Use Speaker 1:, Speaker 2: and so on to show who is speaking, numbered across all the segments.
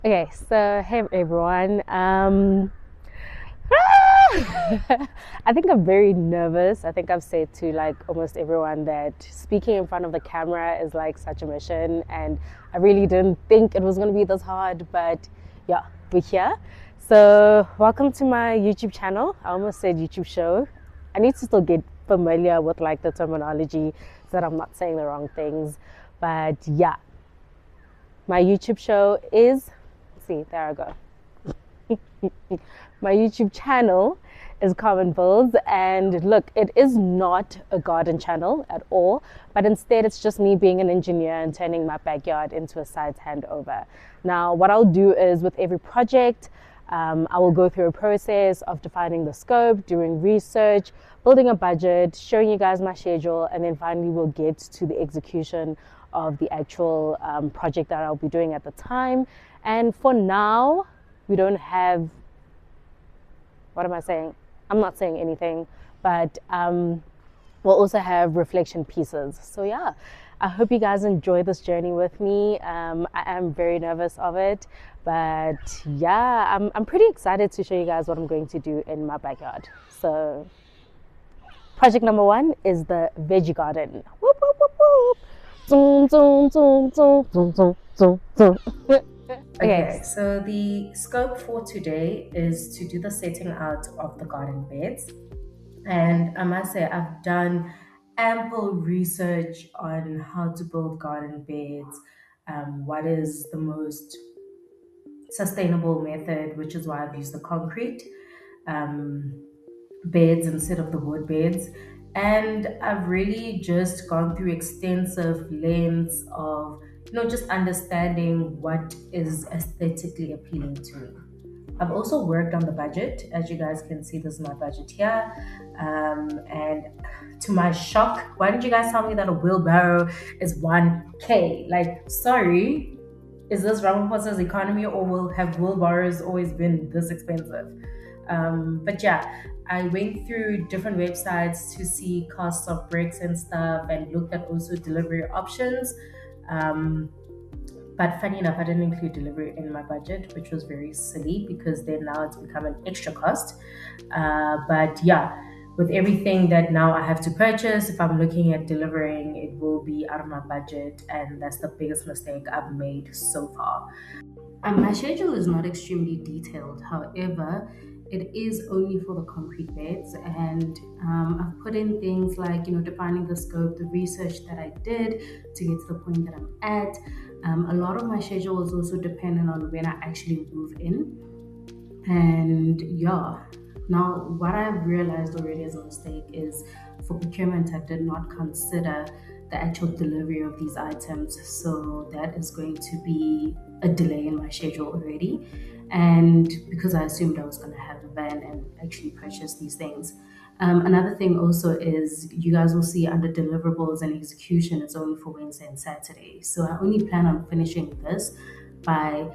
Speaker 1: Okay, so hey everyone. I think I'm very nervous. I think I've said to like almost everyone that speaking in front of the camera is like such a mission, and I really didn't think it was going to be this hard, but yeah, we're here. So, welcome to my YouTube channel. I almost said YouTube show. I need to still get familiar with like the terminology so that I'm not saying the wrong things. But yeah, my YouTube show is, see, there I go. My YouTube channel is Common Builds, and look, it is not a garden channel at all, but instead it's just me being an engineer and turning my backyard into a site handover. Now, what I'll do is with every project, I will go through a process of defining the scope, doing research, building a budget, showing you guys my schedule, and then finally we'll get to the execution of the actual project that I'll be doing at the time. And for now, we don't have, what am I saying? I'm not saying anything, but we'll also have reflection pieces. So yeah, I hope you guys enjoy this journey with me. I am very nervous of it, but yeah, I'm pretty excited to show you guys what I'm going to do in my backyard. So project number 1 is the veggie garden. Whoop, whoop, whoop, whoop. Zoom, zoom, zoom, zoom, zoom, zoom, zoom, zoom.
Speaker 2: Okay, so the scope for today is to do the setting out of the garden beds. And I must say, I've done ample research on how to build garden beds, what is the most sustainable method, which is why I've used the concrete um, beds instead of the wood beds. And I've really just gone through extensive lens of, just understanding what is aesthetically appealing to me. I've also worked on the budget. As you guys can see, this is my budget here. And to my shock, why did you guys tell me that a wheelbarrow is 1K? Like, sorry, is this Ramaphosa's economy, or will have wheelbarrows always been this expensive? But yeah, I went through different websites to see costs of bricks and stuff, and looked at also delivery options. Um, but funny enough, I didn't include delivery in my budget, which was very silly because then now it's become an extra cost. But yeah, with everything that now I have to purchase, if I'm looking at delivering, it will be out of my budget, and that's the biggest mistake I've made so far. My schedule is not extremely detailed. However, it is only for the concrete beds, and I've put in things like defining the scope, the research that I did to get to the point that I'm at. A lot of my schedule is also dependent on when I actually move in, and yeah. Now, what I've realized already as a mistake is for procurement, I did not consider the actual delivery of these items. So that is going to be a delay in my schedule already. And because I assumed I was going to have a van and actually purchase these things. Another thing also is you guys will see under deliverables and execution, it's only for Wednesday and Saturday. So I only plan on finishing this by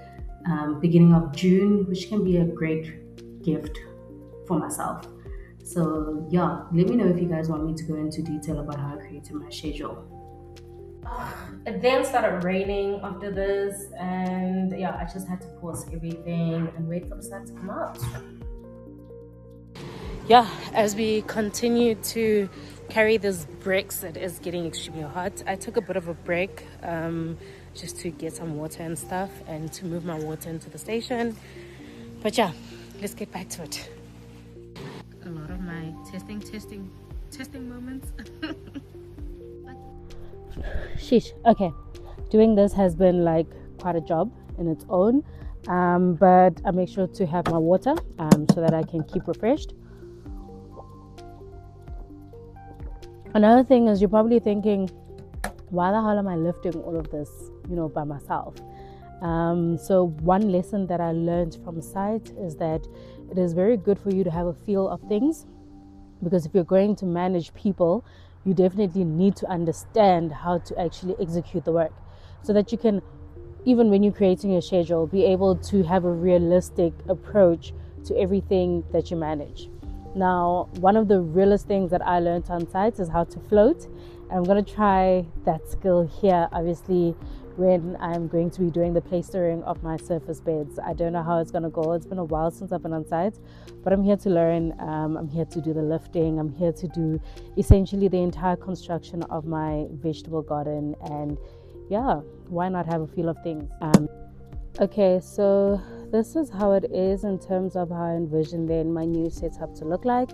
Speaker 2: beginning of June, which can be a great gift for myself. So yeah, let me know if you guys want me to go into detail about how I created my schedule. It then started raining after this, and yeah, I just had to pause everything and wait for the sun to come out.
Speaker 1: Yeah, as we continue to carry these bricks, it is getting extremely hot. I took a bit of a break just to get some water and stuff and to move my water into the station. But yeah, let's get back to it. A lot of my testing moments. Sheesh. Okay, doing this has been like quite a job in its own, but I make sure to have my water so that I can keep refreshed. Another thing is, you're probably thinking, why the hell am I lifting all of this, by myself? So one lesson that I learned from site is that it is very good for you to have a feel of things, because if you're going to manage people, you definitely need to understand how to actually execute the work, so that you can, even when you're creating your schedule, be able to have a realistic approach to everything that you manage. Now, one of the realest things that I learned on site is how to float. I'm going to try that skill here, obviously, when I'm going to be doing the plastering of my surface beds. I don't know how it's going to go. It's been a while since I've been on site, but I'm here to learn. I'm here to do the lifting. I'm here to do essentially the entire construction of my vegetable garden. And yeah, why not have a feel of things? Okay, so this is how it is in terms of how I envision then my new setup to look like.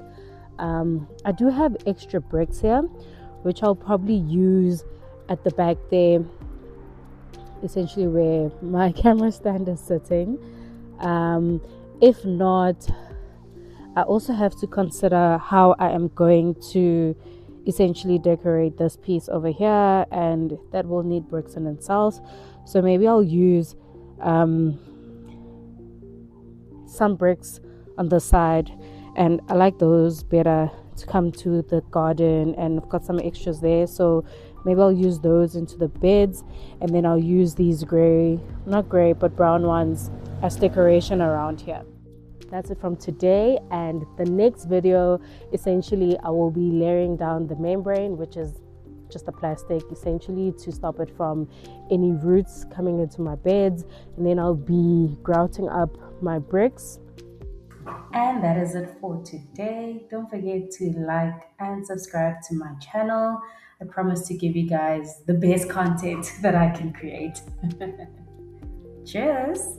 Speaker 1: I do have extra bricks here, which I'll probably use at the back there, essentially where my camera stand is sitting. If not, I also have to consider how I am going to essentially decorate this piece over here, and that will need bricks in itself. So maybe I'll use some bricks on the side, and I like those better to come to the garden, and I've got some extras there, so maybe I'll use those into the beds, and then I'll use these not gray but brown ones as decoration around here. That's it from today, and the next video, essentially I will be layering down the membrane, which is just a plastic essentially to stop it from any roots coming into my beds, and then I'll be grouting up my bricks.
Speaker 2: And that is it for today. Don't forget to like and subscribe to my channel. I promise to give you guys the best content that I can create. Cheers!